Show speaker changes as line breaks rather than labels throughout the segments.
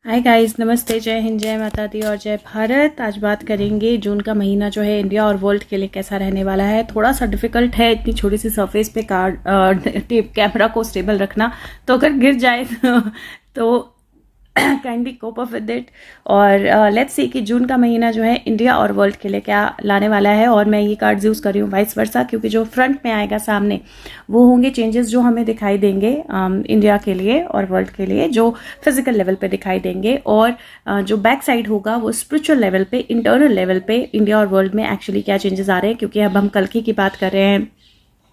Hi guys, नमस्ते, जय हिंद, जय माता दी और जय भारत। आज बात करेंगे जून का महीना जो है इंडिया और वर्ल्ड के लिए कैसा रहने वाला है। थोड़ा सा डिफिकल्ट है इतनी छोटी सी सरफेस पे टेप कैमरा को स्टेबल रखना, तो अगर गिर जाए तो kindly cope up with it. और लेट्स सी कि जून का महीना जो है इंडिया और वर्ल्ड के लिए क्या लाने वाला है। और मैं ये कार्ड्स यूज़ कर रही हूँ वाइस वर्सा, क्योंकि जो फ्रंट में आएगा सामने वो होंगे चेंजेस जो हमें दिखाई देंगे इंडिया के लिए और वर्ल्ड के लिए, जो फिजिकल लेवल पे दिखाई देंगे। और जो बैक साइड होगा वो स्पिरिचुअल लेवल पे, इंटरनल लेवल पे इंडिया और वर्ल्ड में एक्चुअली क्या चेंजेस आ रहे हैं। क्योंकि अब हम कल्कि की बात कर रहे हैं,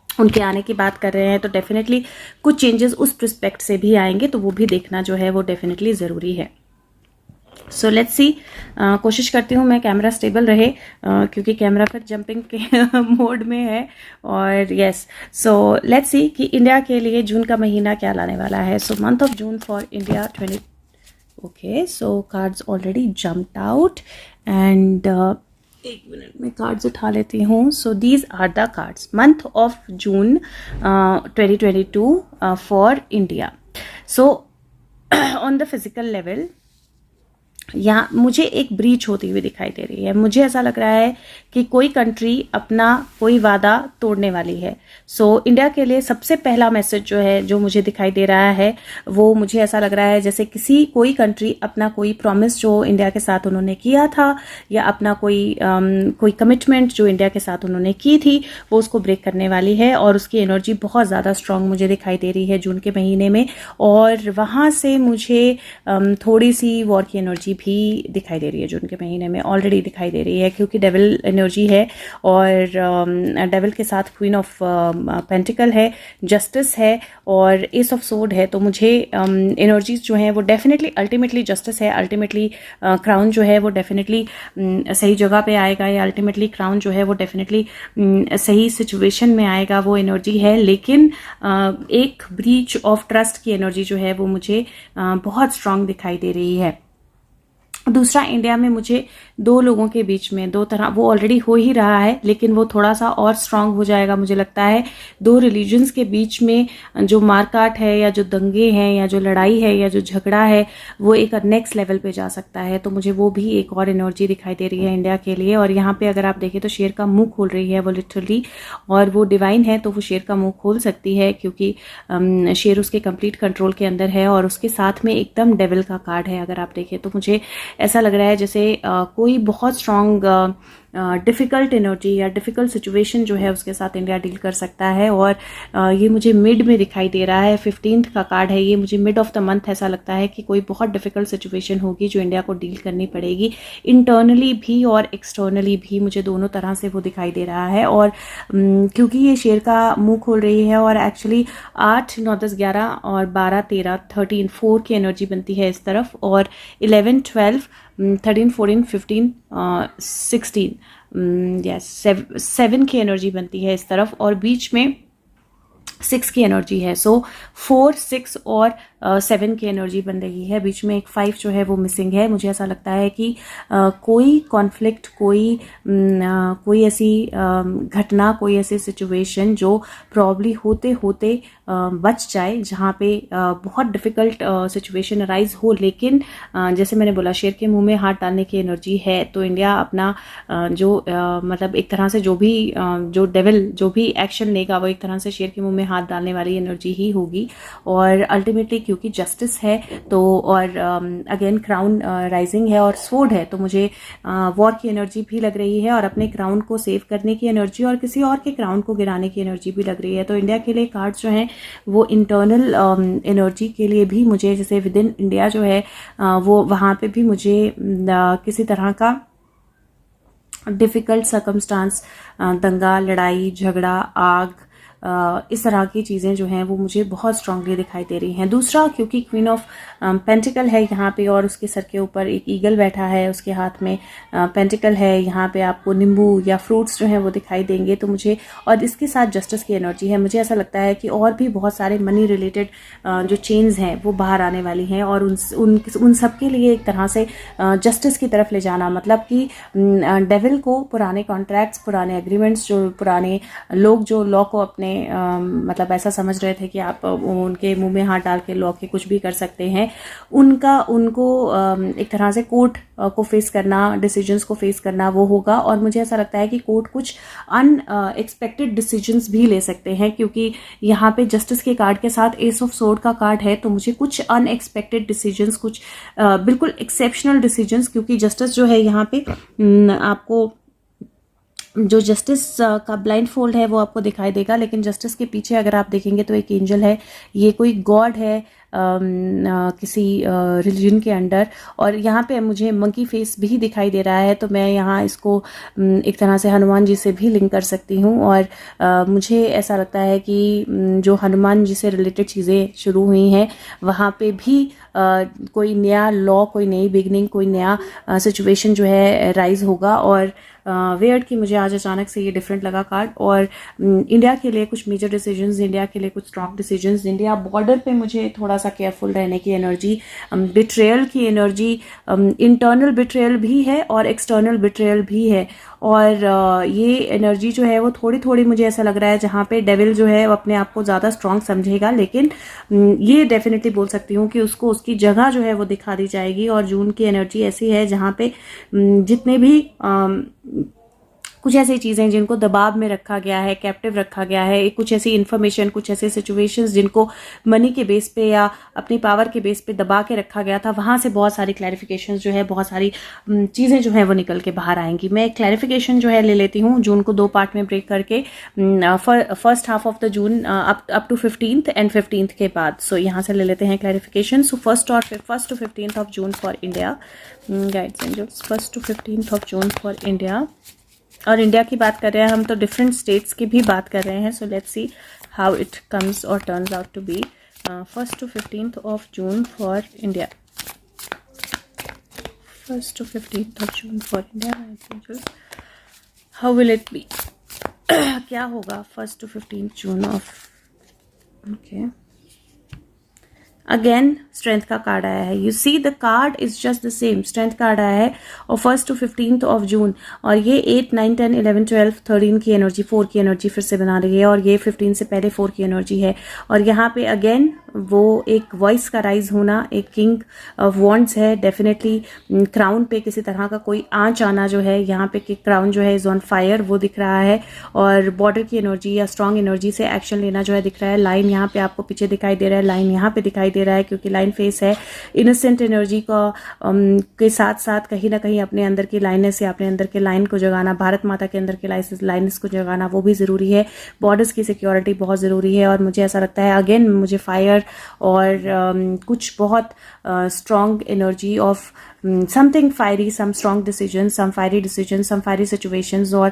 उनके आने की बात कर रहे हैं, तो डेफिनेटली कुछ चेंजेस उस प्रिस्पेक्ट से भी आएंगे, तो वो भी देखना जो है वो डेफिनेटली ज़रूरी है। सो लेट्स सी, कोशिश करती हूँ मैं कैमरा स्टेबल रहे, क्योंकि कैमरा फिर जंपिंग के मोड में है। और यस, सो लेट्स सी कि इंडिया के लिए जून का महीना क्या लाने वाला है। So month of June for India 20। Okay, so cards already jumped out and एक मिनट में कार्ड्स उठा लेती हूँ। So these are the cards month of June 2022 for India. So on the physical level यहाँ मुझे एक ब्रीच होती हुई दिखाई दे रही है। मुझे ऐसा लग रहा है कि कोई कंट्री अपना कोई वादा तोड़ने वाली है। सो इंडिया के लिए सबसे पहला मैसेज जो है, जो मुझे दिखाई दे रहा है, वो मुझे ऐसा लग रहा है जैसे कोई कंट्री अपना कोई प्रॉमिस जो इंडिया के साथ उन्होंने किया था, या अपना कोई कमिटमेंट जो इंडिया के साथ उन्होंने की थी, वो उसको ब्रेक करने वाली है। और उसकी एनर्जी बहुत ज़्यादा स्ट्रांग मुझे दिखाई दे रही है जून के महीने में। और वहाँ से मुझे थोड़ी सी वॉर की एनर्जी भी दिखाई दे रही है जून के महीने में, ऑलरेडी दिखाई दे रही है, क्योंकि डेविल एनर्जी है और डेविल के साथ क्वीन ऑफ पेंटिकल है, जस्टिस है और एस ऑफ सोर्ड है। तो मुझे एनर्जीज जो हैं वो डेफिनेटली अल्टीमेटली जस्टिस है, अल्टीमेटली क्राउन जो है वो डेफिनेटली सही जगह पे आएगा, या अल्टीमेटली क्राउन जो है वो डेफिनेटली सही सिचुएशन में आएगा, वो एनर्जी है। लेकिन एक ब्रीच ऑफ ट्रस्ट की एनर्जी जो है वो मुझे बहुत स्ट्रांग दिखाई दे रही है। दूसरा, इंडिया में मुझे दो लोगों के बीच में, दो तरह, वो ऑलरेडी हो ही रहा है लेकिन वो थोड़ा सा और स्ट्रांग हो जाएगा मुझे लगता है। दो रिलीजन्स के बीच में जो मारकाट है, या जो दंगे हैं, या जो लड़ाई है, या जो झगड़ा है, वो एक नेक्स्ट लेवल पे जा सकता है। तो मुझे वो भी एक और एनर्जी दिखाई दे रही है इंडिया के लिए। और यहाँ पे अगर आप देखें तो शेर का मुंह खोल रही है वो लिटरली, और वो डिवाइन है तो वो शेर का मुंह खोल सकती है, क्योंकि शेर उसके कंप्लीट कंट्रोल के अंदर है। और उसके साथ में एकदम डेविल का कार्ड है अगर आप देखें तो। मुझे ऐसा लग रहा है जैसे कोई बहुत स्ट्रांग डिफ़िकल्ट एनर्जी या डिफ़िकल्ट सिचुएशन जो है उसके साथ इंडिया डील कर सकता है। और ये मुझे मिड में दिखाई दे रहा है, 15th का कार्ड है ये, मुझे मिड ऑफ द मंथ ऐसा लगता है कि कोई बहुत डिफ़िकल्ट सिचुएशन होगी जो इंडिया को डील करनी पड़ेगी, इंटरनली भी और एक्सटर्नली भी। मुझे दोनों तरह से वो दिखाई दे रहा है। और क्योंकि ये शेर का मुंह खोल रही है, और एक्चुअली 8, 9, 10, 11 और 12, 13, 13, 4 की एनर्जी बनती है इस तरफ, और 11, 12, 13, 14, 15, 16, यस 7 की एनर्जी बनती है इस तरफ, और बीच में 6 की एनर्जी है। सो 4, 6 और 7 की एनर्जी बन रही है। बीच में एक 5 जो है वो मिसिंग है। मुझे ऐसा लगता है कि कोई कॉन्फ्लिक्ट, कोई ऐसी घटना, कोई ऐसी सिचुएशन जो प्रॉब्ली होते होते बच जाए, जहाँ पे बहुत डिफ़िकल्ट सिचुएशन अराइज हो। लेकिन जैसे मैंने बोला, शेर के मुंह में हाथ डालने की एनर्जी है, तो इंडिया अपना मतलब एक तरह से जो डेविल जो भी एक्शन लेगा वो एक तरह से शेर के मुंह में हाथ डालने वाली एनर्जी ही होगी। और अल्टीमेटली क्योंकि जस्टिस है तो, और अगेन क्राउन राइजिंग है और स्वॉर्ड है, तो मुझे वॉर की एनर्जी भी लग रही है, और अपने क्राउन को सेव करने की एनर्जी और किसी और के क्राउन को गिराने की एनर्जी भी लग रही है। तो इंडिया के लिए कार्ड्स जो हैं वो इंटरनल एनर्जी के लिए भी मुझे, जैसे विद इन इंडिया जो है वो वहाँ पे भी मुझे किसी तरह का डिफ़िकल्ट सर्कमस्टांस, दंगा, लड़ाई, झगड़ा, आग, इस तरह की चीज़ें जो हैं वो मुझे बहुत स्ट्रांगली दिखाई दे रही हैं। दूसरा, क्योंकि क्वीन ऑफ पेंटिकल है यहाँ पे, और उसके सर के ऊपर एक ईगल बैठा है, उसके हाथ में पेंटिकल है, यहाँ पे आपको नींबू या फ्रूट्स जो हैं वो दिखाई देंगे। तो मुझे, और इसके साथ जस्टिस की एनर्जी है, मुझे ऐसा लगता है कि और भी बहुत सारे मनी रिलेटेड जो चेन्स हैं वो बाहर आने वाली हैं, और उन सब के लिए एक तरह से जस्टिस की तरफ ले जाना, मतलब कि डेविल को पुराने कॉन्ट्रैक्ट्स, पुराने एग्रीमेंट्स, जो पुराने लोग जो लॉ को अपने मतलब ऐसा समझ रहे थे कि आप उनके मुंह में हाथ डाल के लॉक के कुछ भी कर सकते हैं, उनको एक तरह से कोर्ट को फेस करना, डिसीजंस को फेस करना वो होगा। और मुझे ऐसा लगता है कि कोर्ट कुछ अनएक्सपेक्टेड डिसीजंस भी ले सकते हैं, क्योंकि यहाँ पे जस्टिस के कार्ड के साथ एस ऑफ सोर्ड का कार्ड है, तो मुझे कुछ अनएक्सपेक्टेड डिसीजंस, कुछ बिल्कुल एक्सेप्शनल डिसीजंस, क्योंकि जस्टिस जो है यहाँ पे आपको जो जस्टिस का ब्लाइंड फोल्ड है वो आपको दिखाई देगा, लेकिन जस्टिस के पीछे अगर आप देखेंगे तो एक एंजल है, ये कोई गॉड है किसी रिलीजन के अंडर। और यहाँ पे मुझे मंकी फेस भी दिखाई दे रहा है, तो मैं यहाँ इसको एक तरह से हनुमान जी से भी लिंक कर सकती हूँ। और मुझे ऐसा लगता है कि जो हनुमान जी से रिलेटेड चीज़ें शुरू हुई हैं वहाँ पे भी कोई नया लॉ, कोई नई बिगनिंग, कोई नया सिचुएशन जो है राइज होगा। और वेयर्ड कि मुझे आज अचानक से ये डिफरेंट लगा कार्ड। और इंडिया के लिए कुछ मेजर डिसीजंस, इंडिया के लिए कुछ स्ट्रॉन्ग डिसीजंस, इंडिया बॉर्डर पे मुझे थोड़ा सा केयरफुल रहने की एनर्जी, बिट्रेयल की एनर्जी, इंटरनल बिट्रेयल भी है और एक्सटर्नल बिट्रेयल भी है। और ये एनर्जी जो है वो थोड़ी थोड़ी मुझे ऐसा लग रहा है जहाँ पे डेविल जो है वो अपने आप को ज़्यादा स्ट्रांग समझेगा, लेकिन ये डेफिनेटली बोल सकती हूँ कि उसको उसकी जगह जो है वो दिखा दी जाएगी। और जून की एनर्जी ऐसी है जहाँ पे जितने भी कुछ ऐसी चीज़ें जिनको दबाव में रखा गया है, कैप्टिव रखा गया है, कुछ ऐसी इन्फॉर्मेशन, कुछ ऐसे सिचुएशंस जिनको मनी के बेस पे या अपनी पावर के बेस पे दबा के रखा गया था, वहाँ से बहुत सारी क्लैरिफिकेशन जो है, बहुत सारी चीज़ें जो है वो निकल के बाहर आएंगी। मैं एक क्लैरिफिकेशन जो है ले लेती हूँ जून को 2 पार्ट में ब्रेक करके, first half of the June up to 15th and 15th के बाद। सो यहाँ से ले लेते हैं clarification. So first to 15th of June for India, guides angels, 1st to 15th of June for India. और इंडिया की बात कर रहे हैं हम तो डिफरेंट स्टेट्स की भी बात कर रहे हैं। So let's see how it comes और turns out to be 1st to 15th of June for India, 1st to 15th of June for India. How will it be, क्या होगा 1st to 15th June of, okay, again strength का card आया है। You see the card is just the same, strength card आया है और 1st to 15th of जून। और ये 8, 9, 10, 11, 12, 13 की एनर्जी, 4 की एनर्जी फिर से बना रही है। और ये 15 से पहले 4 की एनर्जी है। और यहाँ पे अगेन वो एक वॉइस का राइज होना, एक किंग ऑफ वॉन्ड्स है डेफिनेटली। क्राउन पे किसी तरह का कोई आंच आना जो है, यहाँ पे कि क्राउन जो है इज ऑन फायर, वो दिख रहा है। और बॉर्डर की एनर्जी या स्ट्रॉन्ग एनर्जी से एक्शन लेना जो है दिख रहा है। लाइन यहाँ पे आपको पीछे दिखाई दे रहा है, लाइन यहाँ पे दिखाई दे रहा है क्योंकि लाइन फेस है। इनोसेंट एनर्जी का के साथ साथ कहीं ना कहीं अपने अंदर की लाइनेस या अपने अंदर के लाइन को जगाना, भारत माता के अंदर के लाइनेस को जगाना, वो भी ज़रूरी है। बॉर्डर्स की सिक्योरिटी बहुत ज़रूरी है। और मुझे ऐसा लगता है अगेन मुझे फायर और कुछ बहुत strong energy of something fiery, some strong decision, some fiery decision, some fiery situations. और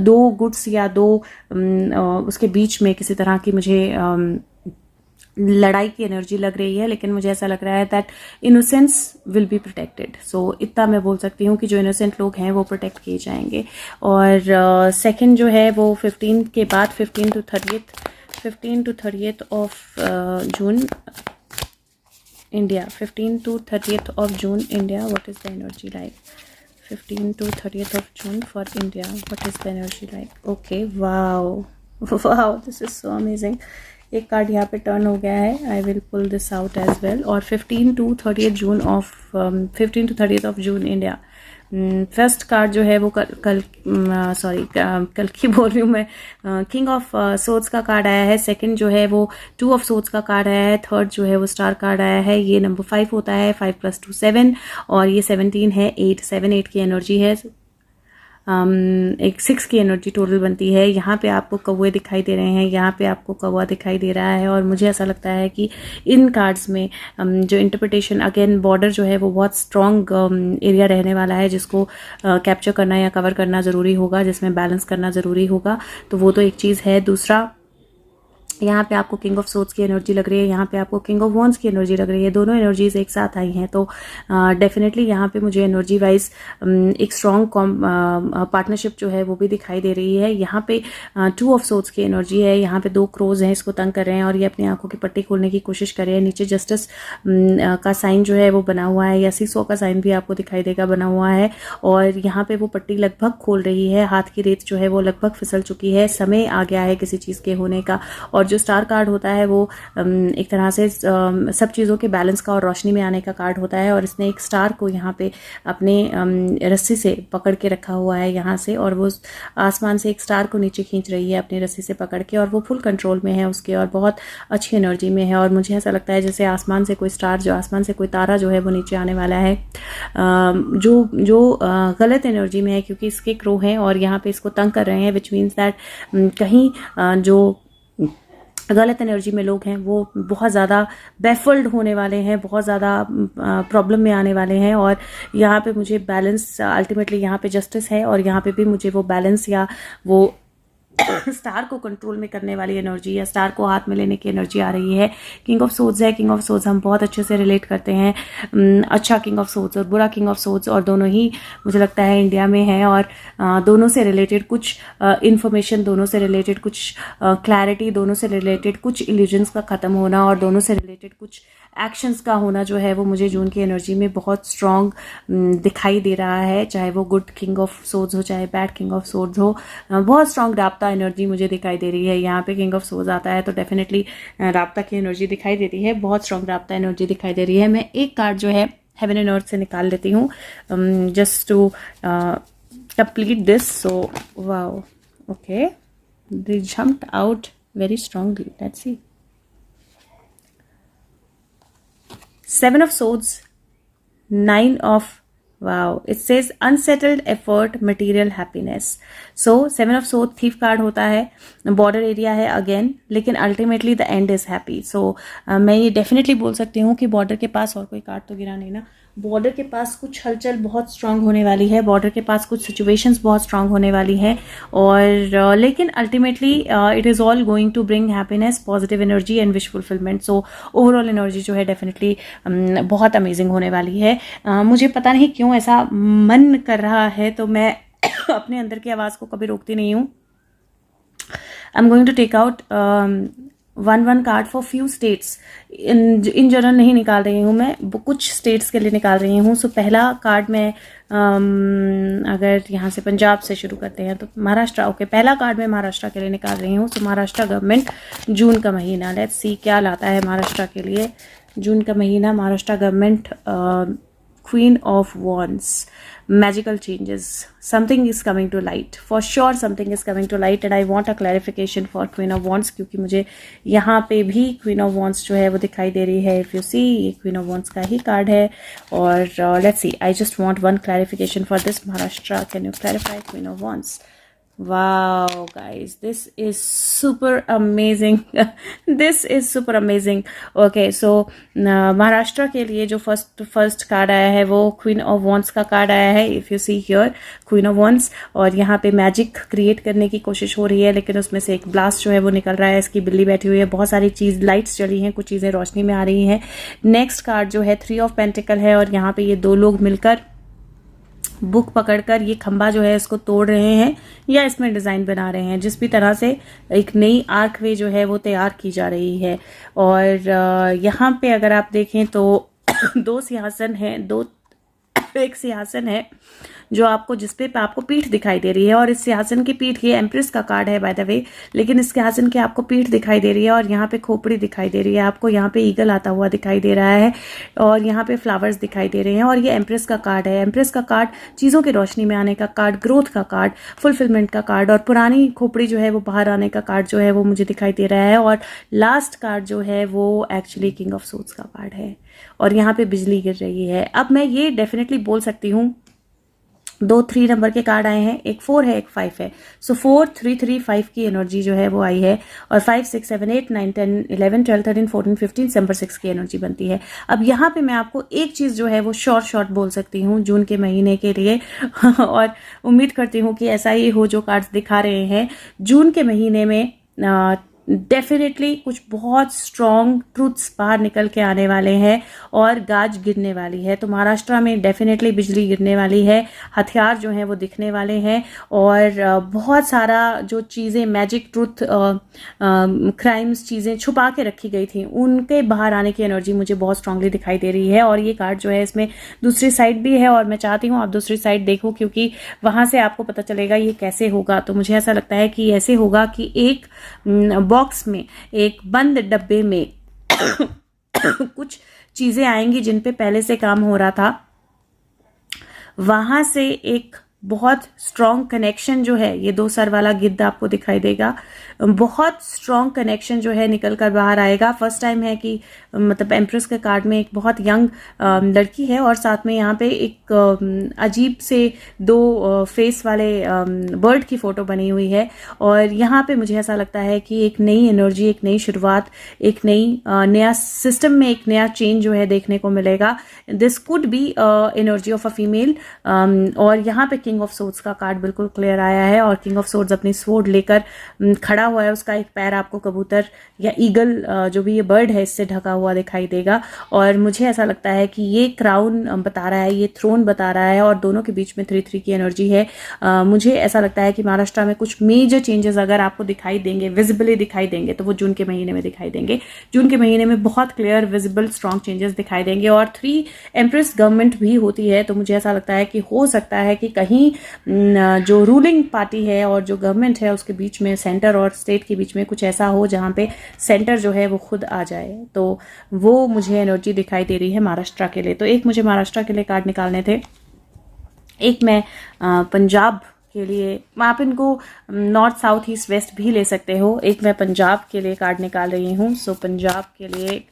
दो गुड्स या दो उसके बीच में किसी तरह की मुझे लड़ाई की एनर्जी लग रही है। लेकिन मुझे ऐसा लग रहा है that innocence will be protected. So इतना मैं बोल सकती हूँ कि जो इनोसेंट लोग हैं वो प्रोटेक्ट किए जाएंगे। और सेकंड जो है वो 15 के बाद 15 to 30th of June India, 15 to 30th of June India. What is the energy like 15 to 30th of June for India? What is the energy like? Okay, wow wow, this is so amazing. एक card यहाँ पे turn हो गया है, I will pull this out as well. और 15 to 30th June of 15 to 30th of June India. First card जो है वो कल की बोल रही हूँ मैं, किंग ऑफ सोर्ड्स का कार्ड आया है। सेकंड जो है वो 2 of सोर्ड्स का कार्ड आया है। थर्ड जो है वो स्टार कार्ड आया है। ये नंबर 5 होता है, 5 + 2 7, और ये 17 है, 8 की एनर्जी है। एक 6 की एनर्जी टोटल बनती है। यहाँ पे आपको कौवे दिखाई दे रहे हैं, यहाँ पे आपको कौवा दिखाई दे रहा है। और मुझे ऐसा लगता है कि इन कार्ड्स में जो इंटरप्रिटेशन, अगेन बॉर्डर जो है वो बहुत स्ट्रॉन्ग एरिया रहने वाला है, जिसको कैप्चर करना या कवर करना ज़रूरी होगा, जिसमें बैलेंस करना ज़रूरी होगा। तो वो तो एक चीज़ है। दूसरा यहाँ पे आपको किंग ऑफ सोर्ड्स की एनर्जी लग रही है, यहाँ पे आपको किंग ऑफ वॉन्ड्स की एनर्जी लग रही है। दोनों एनर्जीज एक साथ आई हैं, तो डेफिनेटली यहाँ पे मुझे एनर्जी वाइज एक स्ट्रॉन्ग पार्टनरशिप जो है वो भी दिखाई दे रही है। यहाँ पे टू ऑफ सोर्ड्स की एनर्जी है, यहाँ पे दो क्रोज हैं, इसको तंग कर रहे हैं और ये अपनी आंखों की पट्टी खोलने की कोशिश कर रहे हैं। नीचे जस्टिस का साइन जो है वो बना हुआ है, या सीसो का साइन भी आपको दिखाई देगा बना हुआ है, और यहाँ पे वो पट्टी लगभग खोल रही है। हाथ की रेत जो है वो लगभग फिसल चुकी है, समय आ गया है किसी चीज़ के होने का। और जो स्टार कार्ड होता है वो एक तरह से सब चीज़ों के बैलेंस का और रोशनी में आने का कार्ड होता है, और इसने एक स्टार को यहाँ पे अपने रस्सी से पकड़ के रखा हुआ है यहाँ से, और वो आसमान से एक स्टार को नीचे खींच रही है अपनी रस्सी से पकड़ के, और वो फुल कंट्रोल में है उसके और बहुत अच्छी एनर्जी में है। और मुझे ऐसा लगता है जैसे आसमान से कोई स्टार, जो आसमान से कोई तारा जो है वो नीचे आने वाला है, जो गलत एनर्जी में है, क्योंकि इसके क्रो हैं और यहाँ पे इसको तंग कर रहे हैं, विच मीन्स दैट कहीं जो गलत एनर्जी में लोग हैं वो बहुत ज़्यादा बैफल्ड होने वाले हैं, बहुत ज़्यादा प्रॉब्लम में आने वाले हैं। और यहाँ पे मुझे बैलेंस, अल्टीमेटली यहाँ पे जस्टिस है, और यहाँ पे भी मुझे वो बैलेंस या वो स्टार को कंट्रोल में करने वाली एनर्जी या स्टार को हाथ में लेने की एनर्जी आ रही है। किंग ऑफ सोर्ड्स है, किंग ऑफ सोर्ड्स हम बहुत अच्छे से रिलेट करते हैं, अच्छा किंग ऑफ सोर्ड्स और बुरा किंग ऑफ सोर्ड्स, और दोनों ही मुझे लगता है इंडिया में है, और दोनों से रिलेटेड कुछ इन्फॉर्मेशन, दोनों से रिलेटेड कुछ क्लैरिटी, दोनों से रिलेटेड कुछ इल्यूजन्स का ख़त्म होना, और दोनों से रिलेटेड कुछ एक्शंस का होना जो है वो मुझे जून की एनर्जी में बहुत स्ट्रॉन्ग दिखाई दे रहा है। चाहे वो गुड किंग ऑफ सोर्ड्स हो, चाहे बैड किंग ऑफ सोर्ड्स हो, बहुत स्ट्रॉन्ग राब्ता एनर्जी मुझे दिखाई दे रही है। यहाँ पे किंग ऑफ सोर्ड्स आता है तो डेफिनेटली राब्ता की एनर्जी दिखाई देती है, बहुत स्ट्रॉन्ग राब्ता एनर्जी दिखाई दे रही है। मैं एक कार्ड जो है हेवन एंड अर्थ से निकाल लेती हूँ just to complete this. So wow, okay, they jumped out very strongly. Let's see. Seven of Swords, Nine of, wow, it says unsettled effort, material happiness. So Seven of Swords thief card होता है, border area है again, लेकिन ultimately the end is happy. So मैं ये definitely बोल सकती हूँ कि बॉर्डर के पास, और कोई कार्ड तो गिरा नहीं ना, बॉर्डर के पास कुछ हलचल बहुत स्ट्रांग होने वाली है, बॉर्डर के पास कुछ सिचुएशंस बहुत स्ट्रांग होने वाली है, और लेकिन ultimately it is all going to bring happiness, positive energy and wish fulfilment. So overall energy जो है डेफिनेटली बहुत अमेजिंग होने वाली है। मुझे पता नहीं क्यों ऐसा मन कर रहा है, तो मैं अपने अंदर की आवाज़ को कभी रोकती नहीं हूँ। I am going to take out one card for few states, in general नहीं निकाल रही हूँ मैं, कुछ स्टेट्स के लिए निकाल रही हूँ। सो पहला कार्ड मैं अगर यहाँ से पंजाब से शुरू करते हैं तो महाराष्ट्र, ओके, पहला कार्ड मैं महाराष्ट्र के लिए निकाल रही हूँ। सो महाराष्ट्र गवर्नमेंट जून का महीना, लेट्स सी क्या लाता है महाराष्ट्र के लिए जून का महीना। Maharashtra government, Queen of Wands, magical changes, something is coming to light, for sure something is coming to light, and I want a clarification for Queen of Wands, क्योंकि मुझे यहाँ पे भी Queen of Wands जो है वो दिखाई दे रही है। If you see, ये Queen of Wands का ही कार्ड है, और let's see, I just want one clarification for this Maharashtra. Can you clarify Queen of Wands? Wow, guys, this is super amazing. This is super amazing. Okay, so Maharashtra के लिए जो first card आया है वो queen of wands का card आया है। If you see here, queen of wands, और यहाँ पे मैजिक क्रिएट करने की कोशिश हो रही है, लेकिन उसमें से एक ब्लास्ट जो है वो निकल रहा है। इसकी बिल्ली बैठी हुई है, बहुत सारी चीज़ लाइट्स जली हैं, कुछ चीज़ें रोशनी में आ रही हैं। नेक्स्ट कार्ड जो है थ्री ऑफ पेंटिकल है, और यहाँ पे ये दो लोग मिलकर बुक पकड़कर ये खंबा जो है इसको तोड़ रहे हैं या इसमें डिज़ाइन बना रहे हैं। जिस भी तरह से एक नई आर्क वे जो है वो तैयार की जा रही है। और यहाँ पे अगर आप देखें तो दो सिंहासन हैं, एक सिंहासन है जो आपको, जिसपे आपको पीठ दिखाई दे रही है, और इस सिंहासन की पीठ, ये एम्प्रेस का कार्ड है बाय द वे, लेकिन इस सिंहासन की आपको पीठ दिखाई दे रही है, और यहाँ पे खोपड़ी दिखाई दे रही है आपको, यहाँ पे ईगल आता हुआ दिखाई दे रहा है, और यहाँ पे फ्लावर्स दिखाई दे रहे हैं, और ये एम्प्रेस का कार्ड है। एम्प्रेस का कार्ड चीज़ों की रोशनी में आने का कार्ड, ग्रोथ का कार्ड, फुलफिलमेंट का कार्ड, और पुरानी खोपड़ी जो है वो बाहर आने का कार्ड जो है वो मुझे दिखाई दे रहा है। और लास्ट कार्ड जो है वो एक्चुअली किंग ऑफ सोर्ड्स का कार्ड है, और यहाँ पे बिजली गिर रही है। अब मैं ये डेफिनेटली बोल सकती हूँ, दो 3 नंबर के कार्ड आए हैं, एक 4 है, एक 5 है। सो 4 3 3 5 की एनर्जी जो है वो आई है, और 5 6 7 8 9 10 11 12 13 14 15 नंबर 6 की एनर्जी बनती है। अब यहाँ पे मैं आपको एक चीज़ जो है वो शॉर्ट बोल सकती हूँ जून के महीने के लिए और उम्मीद करती हूँ कि ऐसा ही हो जो कार्ड्स दिखा रहे हैं। जून के महीने में डेफिनेटली कुछ बहुत स्ट्रॉन्ग ट्रूथ्स बाहर निकल के आने वाले हैं और गाज गिरने वाली है। तो महाराष्ट्र में डेफिनेटली बिजली गिरने वाली है, हथियार जो हैं वो दिखने वाले हैं और बहुत सारा जो चीज़ें मैजिक ट्रूथ क्राइम्स चीज़ें छुपा के रखी गई थी उनके बाहर आने की एनर्जी मुझे बहुत स्ट्रांगली दिखाई दे रही है। और ये कार्ड जो है इसमें दूसरी साइड भी है और मैं चाहती हूँ आप दूसरी साइड देखो, क्योंकि वहाँ से आपको पता चलेगा ये कैसे होगा। तो मुझे ऐसा लगता है कि ऐसे होगा कि एक बॉक्स में, एक बंद डब्बे में कुछ चीजें आएंगी जिन पे पहले से काम हो रहा था, वहां से एक बहुत स्ट्रॉन्ग कनेक्शन जो है, ये 2 सर वाला गिद्ध आपको दिखाई देगा, बहुत स्ट्रॉन्ग कनेक्शन जो है निकल कर बाहर आएगा। फर्स्ट टाइम है कि मतलब एम्प्रेस के कार्ड में एक बहुत यंग लड़की है और साथ में यहाँ पे एक अजीब से 2 फेस वाले बर्ड की फोटो बनी हुई है। और यहाँ पे मुझे ऐसा लगता है कि एक नई एनर्जी, एक नई शुरुआत, एक नया सिस्टम में एक नया चेंज जो है देखने को मिलेगा। This could be energy of a female. और यहाँ पे किंग ऑफ सोर्ड्स का कार्ड बिल्कुल क्लियर आया है और किंग ऑफ सोर्ड्स अपनी स्वॉर्ड लेकर खड़ा हुआ है। उसका एक पैर आपको कबूतर या ईगल जो भी ये बर्ड है इससे ढका हुआ दिखाई देगा। और मुझे ऐसा लगता है कि ये क्राउन बता रहा है, ये थ्रोन बता रहा है और दोनों के बीच में 3-3 की एनर्जी है। मुझे ऐसा लगता है कि महाराष्ट्र में कुछ मेजर चेंजेस अगर आपको दिखाई देंगे, विजिबली दिखाई देंगे, तो वो जून के महीने में दिखाई देंगे। जून के महीने में बहुत क्लियर विजिबल स्ट्रॉन्ग चेंजेस दिखाई देंगे। और 3 एम्प्रेस गवर्नमेंट भी होती है, तो मुझे ऐसा लगता है कि हो सकता है कि कहीं जो रूलिंग पार्टी है और जो गवर्नमेंट है उसके बीच में, सेंटर और स्टेट के बीच में कुछ ऐसा हो जहां पे सेंटर जो है वो खुद आ जाए। तो वो मुझे एनर्जी दिखाई दे रही है महाराष्ट्र के लिए। तो एक मुझे महाराष्ट्र के लिए कार्ड निकालने थे, एक मैं पंजाब के लिए, आप इनको नॉर्थ साउथ ईस्ट वेस्ट भी ले सकते हो। एक मैं पंजाब के लिए कार्ड निकाल रही हूँ। सो पंजाब के लिए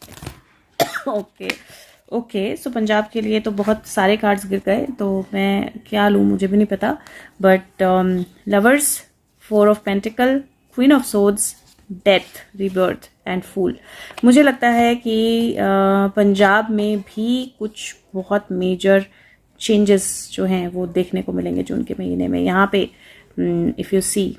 ओके सो पंजाब के लिए तो बहुत सारे कार्ड्स गिर गए, तो मैं क्या लूँ मुझे भी नहीं पता। But lovers, 4 of pentacles, queen of swords, death, rebirth and fool. मुझे लगता है कि पंजाब में भी कुछ बहुत मेजर चेंजेस जो हैं वो देखने को मिलेंगे जून के महीने में। यहाँ पे इफ़ यू सी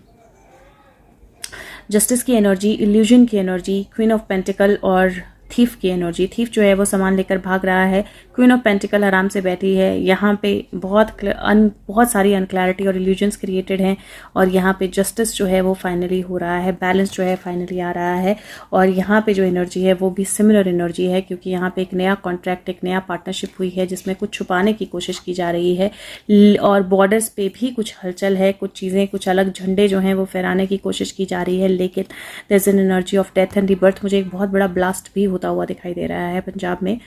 जस्टिस की एनर्जी, इल्यूजन की एनर्जी, क्वीन ऑफ पेंटिकल और थीफ की एनर्जी। थीफ जो है वो सामान लेकर भाग रहा है, क्वीन ऑफ पेंटिकल आराम से बैठी है। यहाँ पे बहुत सारी अनक्लैरिटी और इल्यूजन्स क्रिएटेड हैं और यहाँ पे जस्टिस जो है वो फाइनली हो रहा है, बैलेंस जो है फाइनली आ रहा है। और यहाँ पे जो एनर्जी है वो भी सिमिलर एनर्जी है, क्योंकि यहाँ पे एक नया कॉन्ट्रैक्ट, एक नया पार्टनरशिप हुई है जिसमें कुछ छुपाने की कोशिश की जा रही है और बॉर्डर्स पे भी कुछ हलचल है, कुछ चीज़ें, कुछ अलग झंडे जो हैं वो फहराने की कोशिश की जा रही है। लेकिन there is an energy of death and rebirth. मुझे एक बहुत बड़ा ब्लास्ट भी होता हुआ दिखाई दे रहा है पंजाब में।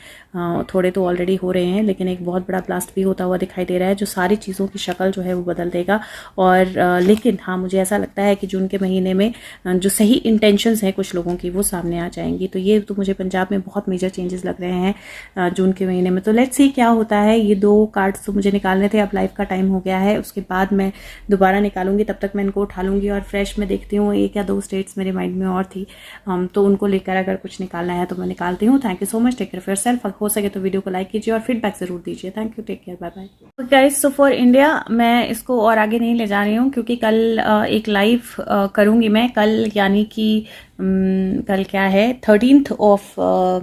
थोड़े तो ऑलरेडी हो रहे हैं, लेकिन एक बहुत बड़ा ब्लास्ट भी होता हुआ दिखाई दे रहा है जो सारी चीज़ों की शक्ल जो है वो बदल देगा। और लेकिन हाँ, मुझे ऐसा लगता है कि जून के महीने में जो सही इंटेंशंस हैं कुछ लोगों की वो सामने आ जाएंगी। तो ये तो मुझे पंजाब में बहुत मेजर चेंजेस लग रहे हैं जून के महीने में। तो लेट्स सी क्या होता है। ये 2 कार्ड्स तो मुझे निकालने थे, अब लाइव का टाइम हो गया है, उसके बाद मैं दोबारा निकालूंगी। तब तक मैं इनको उठा लूंगी और फ्रेश में देखती हूँ। 1 या 2 स्टेट्स मेरे माइंड में और थी, तो उनको लेकर अगर कुछ निकालना है तो मैं निकालती हूँ। Thank you so much, take care of yourself. हो सके तो वीडियो को लाइक कीजिए और फीडबैक जरूर दीजिए। Thank you, take care, bye bye guys. So for India मैं इसको और आगे नहीं ले जा रही हूँ क्योंकि कल एक लाइव करूंगी मैं कल, यानी कि कल क्या है 13th ऑफ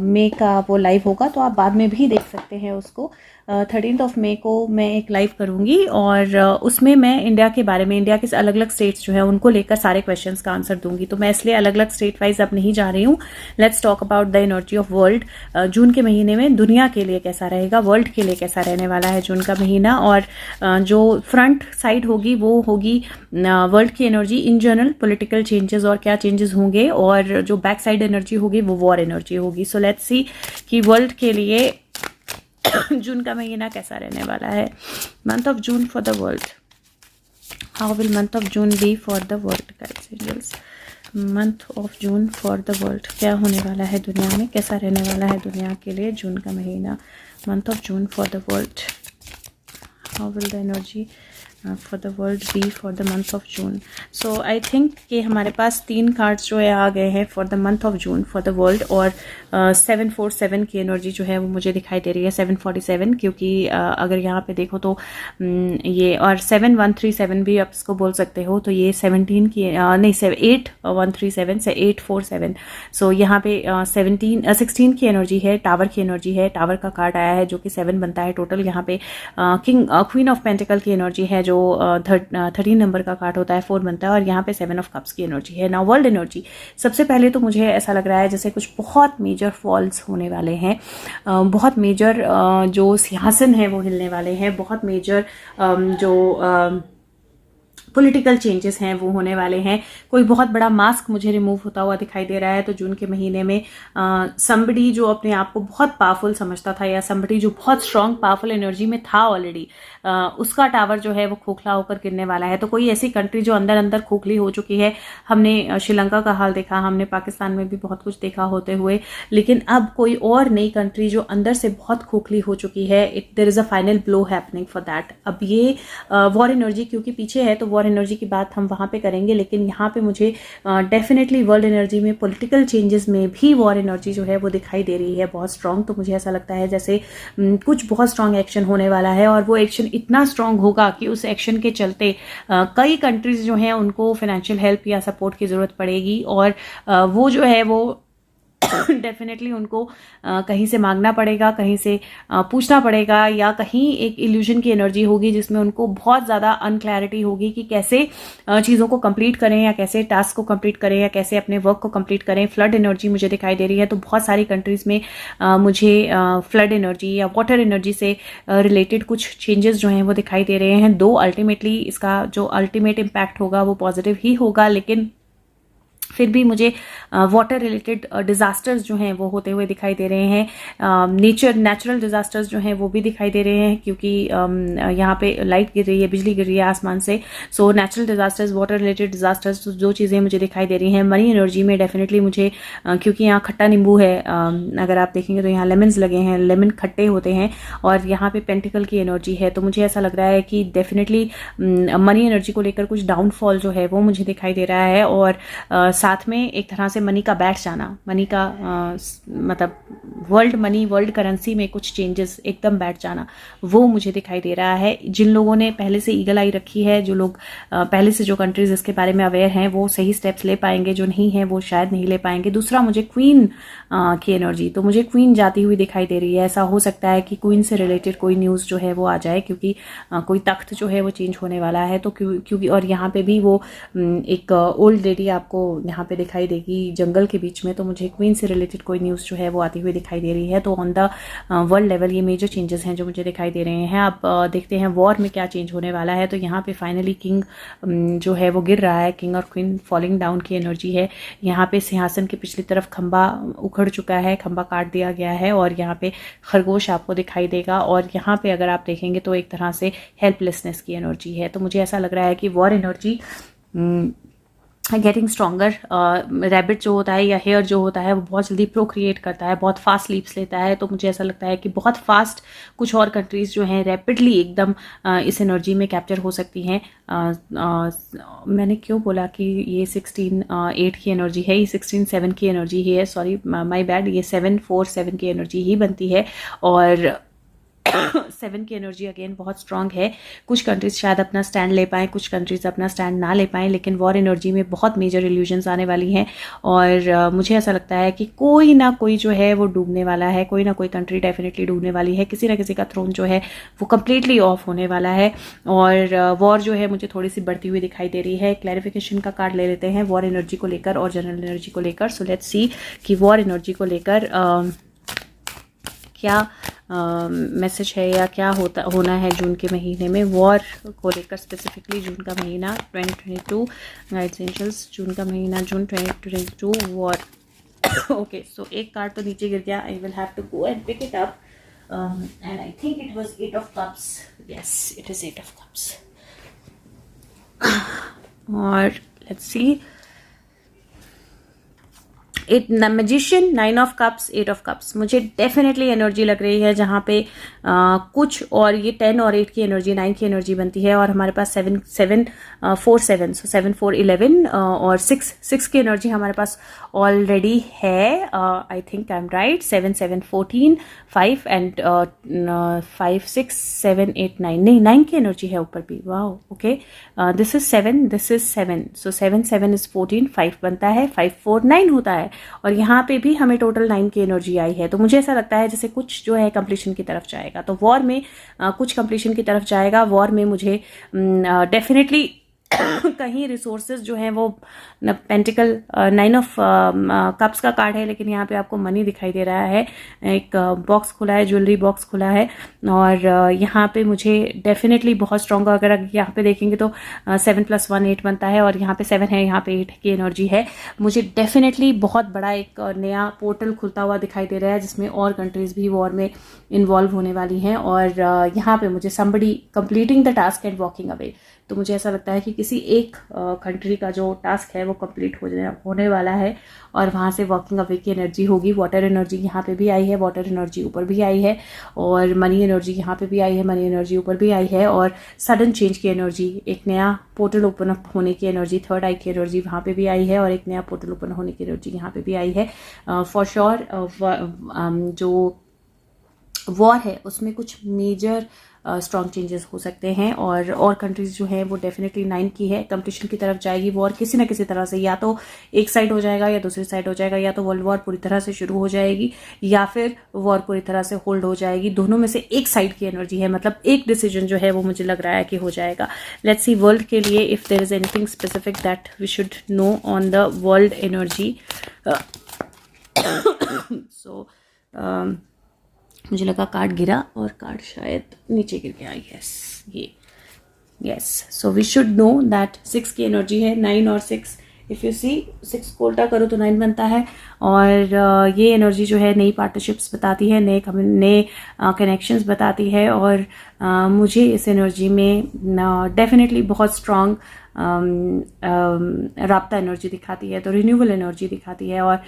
मई का वो लाइव होगा, तो आप बाद में भी देख सकते हैं उसको। 13th ऑफ मई को मैं एक लाइव करूंगी और उसमें मैं इंडिया के बारे में, इंडिया के अलग अलग स्टेट्स जो है उनको लेकर सारे क्वेश्चंस का आंसर दूंगी। तो मैं इसलिए अलग अलग स्टेट वाइज अब नहीं जा रही हूँ। Let's talk about the energy of world. June के महीने में दुनिया के लिए कैसा रहेगा, वर्ल्ड के लिए कैसा रहने वाला है जून का महीना। और जो फ्रंट साइड होगी वो होगी वर्ल्ड की energy in general, political changes और क्या चेंजेस होंगे, और जो बैक साइड एनर्जी होगी वो वॉर एनर्जी होगी। सो लेट्स सी कि वर्ल्ड के लिए जून का महीना कैसा रहने वाला है। Month of June for the world, how will month of June be for the world guys angels. Month of June for the world, क्या होने वाला है दुनिया में, कैसा रहने वाला है दुनिया के लिए जून का महीना। Month of June for the world, how will the energy for the world be for the month of June. So I think कि हमारे पास 3 कार्ड्स जो है आ गए हैं for the month of June for the world. और 747 की energy जो है वो मुझे दिखाई दे रही है, 747, क्योंकि अगर यहाँ पे देखो तो ये, और 7137 भी आप इसको बोल सकते हो, तो ये 17 की नहीं 8137 से 847. सो यहाँ पे 16 की एनर्जी है, टावर की एनर्जी है, टावर का कार्ड आया है जो कि 7 बनता है टोटल. यहाँ पे क्वीन ऑफ पेंटिकल की एनर्जी है जो 13 नंबर का कार्ड होता है, 4 बनता है. और यहाँ पे 7 ऑफ कप्स की एनर्जी है. नाउ वर्ल्ड एनर्जी, सबसे पहले तो मुझे ऐसा लग रहा है जैसे कुछ बहुत मेजर फॉल्स होने वाले हैं, बहुत मेजर जो सिंहासन है वो हिलने वाले हैं, बहुत मेजर जो पॉलिटिकल चेंजेस हैं वो होने वाले हैं. कोई बहुत बड़ा मास्क मुझे रिमूव होता हुआ दिखाई दे रहा है. तो जून के महीने में समबडी जो अपने आप को बहुत पावरफुल समझता था, या समबडी जो बहुत स्ट्रांग पावरफुल एनर्जी में था ऑलरेडी, उसका टावर जो है वो खोखला होकर गिरने वाला है. तो कोई ऐसी कंट्री जो अंदर अंदर खोखली हो चुकी है, हमने श्रीलंका का हाल देखा, हमने पाकिस्तान में भी बहुत कुछ देखा होते हुए, लेकिन अब कोई और नई कंट्री जो अंदर से बहुत खोखली हो चुकी है, there is a final blow happening for that. अब ये वॉर एनर्जी क्योंकि पीछे है, तो वॉर एनर्जी की बात हम वहां पे करेंगे, लेकिन यहाँ पे मुझे डेफिनेटली वर्ल्ड एनर्जी में पॉलिटिकल चेंजेस में भी वॉर एनर्जी जो है वो दिखाई दे रही है बहुत स्ट्रांग. तो मुझे ऐसा लगता है जैसे कुछ बहुत स्ट्रांग एक्शन होने वाला है, और वो एक्शन इतना स्ट्रांग होगा कि उस एक्शन के चलते कई कंट्रीज जो हैं उनको फाइनेंशियल हेल्प या सपोर्ट की जरूरत पड़ेगी, और वो जो है वो डेफिनेटली उनको कहीं से मांगना पड़ेगा, कहीं से पूछना पड़ेगा, या कहीं एक इल्यूजन की एनर्जी होगी जिसमें उनको बहुत ज़्यादा अनक्लैरिटी होगी कि कैसे चीज़ों को कंप्लीट करें, या कैसे टास्क को कंप्लीट करें, या कैसे अपने वर्क को कंप्लीट करें. फ्लड एनर्जी मुझे दिखाई दे रही है. तो बहुत सारी कंट्रीज़ में मुझे फ्लड एनर्जी या वाटर एनर्जी से रिलेटेड कुछ चेंजेस जो हैं वो दिखाई दे रहे हैं. दो अल्टीमेटली इसका जो अल्टीमेट इम्पैक्ट होगा वो पॉजिटिव ही होगा, लेकिन फिर भी मुझे वाटर रिलेटेड डिजास्टर्स जो हैं वो होते हुए दिखाई दे रहे हैं. नेचुरल डिजास्टर्स जो हैं वो भी दिखाई दे रहे हैं, क्योंकि यहाँ पे लाइट गिर रही है, बिजली गिर रही है आसमान से. So natural disasters, water related disasters, जो चीज़ें मुझे दिखाई दे रही हैं. मनी एनर्जी में डेफिनेटली मुझे क्योंकि यहाँ खट्टा नींबू है, अगर आप देखेंगे तो यहाँ लेमन्स लगे हैं, लेमन खट्टे होते हैं, और यहाँ पे पेंटिकल की एनर्जी है. तो मुझे ऐसा लग रहा है कि डेफिनेटली मनी एनर्जी को लेकर कुछ डाउनफॉल जो है वो मुझे दिखाई दे रहा है, और साथ में एक तरह से मनी का बैठ जाना, मनी का मतलब वर्ल्ड मनी, वर्ल्ड करेंसी में कुछ चेंजेस एकदम बैठ जाना, वो मुझे दिखाई दे रहा है. जिन लोगों ने पहले से ईगल आई रखी है, जो लोग पहले से जो कंट्रीज इसके बारे में अवेयर हैं, वो सही स्टेप्स ले पाएंगे, जो नहीं है वो शायद नहीं ले पाएंगे. दूसरा मुझे क्वीन की एनर्जी, तो मुझे क्वीन जाती हुई दिखाई दे रही है. ऐसा हो सकता है कि क्वीन से रिलेटेड कोई न्यूज़ जो है वो आ जाए, क्योंकि कोई तख्त जो है वो चेंज होने वाला है. तो क्योंकि और यहाँ पे भी वो एक ओल्ड लेडी आपको यहाँ पे दिखाई देगी जंगल के बीच में. तो मुझे क्वीन से रिलेटेड कोई न्यूज़ जो है वो आती हुई दिखाई दे रही है. तो ऑन द वर्ल्ड लेवल ये मेजर चेंजेस हैं जो मुझे दिखाई दे रहे हैं. अब देखते हैं वॉर में क्या चेंज होने वाला है. तो यहाँ पे फाइनली किंग जो है वो गिर रहा है, किंग और क्वीन फॉलिंग डाउन की एनर्जी है. यहाँ पे सिंहासन की पिछली तरफ खंबा उखड़ चुका है, खंबा काट दिया गया है, और यहाँ पे खरगोश आपको दिखाई देगा. और यहाँ पे अगर आप देखेंगे तो एक तरह से हेल्पलेसनेस की एनर्जी है. तो मुझे ऐसा लग रहा है कि war energy getting stronger. Rabbit जो होता है या हेयर जो होता है वो बहुत जल्दी प्रोक्रिएट करता है, बहुत फास्ट स्लीप्स लेता है. तो मुझे ऐसा लगता है कि बहुत फास्ट कुछ और कंट्रीज जो हैं रैपिडली एकदम इस एनर्जी में कैप्चर हो सकती हैं. मैंने क्यों बोला कि ये 16-8 की एनर्जी है, ये 16-7 की एनर्जी ही है, सॉरी माय बैड. ये 7-4-7 की एनर्जी ही बनती है, और 7 की एनर्जी अगेन बहुत स्ट्रांग है. कुछ कंट्रीज शायद अपना स्टैंड ले पाएँ, कुछ कंट्रीज अपना स्टैंड ना ले पाएँ, लेकिन वॉर एनर्जी में बहुत मेजर इल्यूजन्स आने वाली हैं. और मुझे ऐसा लगता है कि कोई ना कोई जो है वो डूबने वाला है, कोई ना कोई कंट्री डेफिनेटली डूबने वाली है. किसी ना किसी का थ्रोन जो है वो कम्प्लीटली ऑफ होने वाला है. और वॉर जो है मुझे थोड़ी सी बढ़ती हुई दिखाई दे रही है. क्लैरिफिकेशन का कार्ड ले लेते हैं वॉर एनर्जी को लेकर और जनरल एनर्जी को लेकर. सो लेट्स सी कि वॉर एनर्जी को लेकर क्या मैसेज है या क्या होना है जून के महीने में वॉर को लेकर. स्पेसिफिकली जून का महीना 2022 गाइड्स एंजल्स, जून का महीना जून 2022 वॉर. ओके, सो एक कार्ड तो नीचे गिर गया. I will have to go and pick it up, and I think it was 8 of cups. Yes, it is 8 of cups. और let's see at magician, 9 of cups, 8 of cups, मुझे definitely energy लग रही है जहाँ पे कुछ, और ये 10 और 8 की एनर्जी, 9 की एनर्जी बनती है, और हमारे पास 7 7 4 7, सो 7 4 11 और 6 की एनर्जी हमारे पास ऑलरेडी है. I think I am right. 7 7 14 5 and 5 6 7 8 9, नहीं 9 की एनर्जी है ऊपर भी. Wow, okay. This is 7, this is 7, so 7 7 is 14, 5 बनता है, 5 4 9 होता है, और यहाँ पे भी हमें टोटल 9 की एनर्जी आई है. तो मुझे ऐसा लगता है जैसे कुछ जो है कंप्लीशन की तरफ जाएगा, तो वॉर में कुछ कंप्लीशन की तरफ जाएगा. वॉर में मुझे डेफिनेटली कहीं रिसोर्सेज जो हैं वो पेंटिकल, 9 ऑफ कप्स का कार्ड है, लेकिन यहाँ पे आपको मनी दिखाई दे रहा है. एक बॉक्स खुला है, ज्वेलरी बॉक्स खुला है, और यहाँ पे मुझे डेफिनेटली बहुत स्ट्रॉन्ग, अगर यहाँ पे देखेंगे तो 7 + 1 8 बनता है, और यहाँ पे 7 है, यहाँ पे 8 की एनर्जी है. मुझे डेफिनेटली बहुत बड़ा एक नया पोर्टल खुलता हुआ दिखाई दे रहा है, जिसमें और कंट्रीज भी वॉर में इन्वॉल्व होने वाली हैं, और यहाँ पे मुझे somebody completing the task and walking away. तो मुझे ऐसा लगता है कि किसी एक कंट्री का जो टास्क है वो कंप्लीट होने वाला है, और वहाँ से वॉकिंग अवे की एनर्जी होगी. वाटर एनर्जी यहाँ पे भी आई है, वाटर एनर्जी ऊपर भी आई है, और मनी एनर्जी यहाँ पे भी आई है, मनी एनर्जी ऊपर भी आई है, और सडन चेंज की एनर्जी, एक नया पोर्टल ओपन अप होने की एनर्जी, थर्ड आई की एनर्जी वहाँ पे भी आई है, और एक नया पोर्टल ओपन होने की एनर्जी यहाँ पे भी आई है. फॉर श्योर जो वॉर है उसमें कुछ मेजर स्ट्रॉन्ग चेंजेस हो सकते हैं, और कंट्रीज जो है वो डेफिनेटली 9 की है, कंप्लीशन की तरफ जाएगी. वॉर किसी न किसी तरह से या तो एक साइड हो जाएगा या दूसरी साइड हो जाएगा, या तो वर्ल्ड वॉर पूरी तरह से शुरू हो जाएगी या फिर वॉर पूरी तरह से होल्ड हो जाएगी. दोनों में से एक साइड की एनर्जी है, मतलब एक डिसीजन जो है वो मुझे लग रहा है कि हो जाएगा. लेट्स सी वर्ल्ड के लिए if there is anything specific that we should know on the world energy. So मुझे लगा कार्ड गिरा, और कार्ड शायद नीचे गिर गया. Yes, so we should know that 6 की एनर्जी है, 9 और 6. इफ़ यू सी 6 को उल्टा करो तो 9 बनता है, और ये एनर्जी जो है नई पार्टनरशिप्स बताती है, नए कनेक्शंस बताती है, और मुझे इस एनर्जी में डेफिनेटली बहुत स्ट्रॉन्ग राब्ता एनर्जी दिखाती है, तो रिन्यूअल एनर्जी दिखाती है, और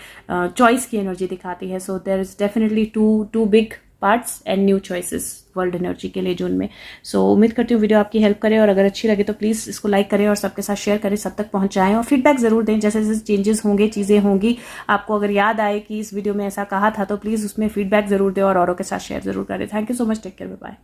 चॉइस की एनर्जी दिखाती है. So there is definitely two big parts and new choices world energy के लिए जून में. सो उम्मीद करती हूँ वीडियो आपकी हेल्प करे, और अगर अच्छी लगे तो प्लीज़ इसको लाइक करें और सबके साथ शेयर करें, सब तक पहुंचाएं, और फीडबैक ज़रूर दें. जैसे जैसे चेंजेस होंगे, चीज़ें होंगी, आपको अगर याद आए कि इस वीडियो में ऐसा कहा था तो प्लीज़ उसमें फीडबैक ज़रूर दें, और औरों के साथ शेयर ज़रूर करें. Thank you so much. Take care, bye.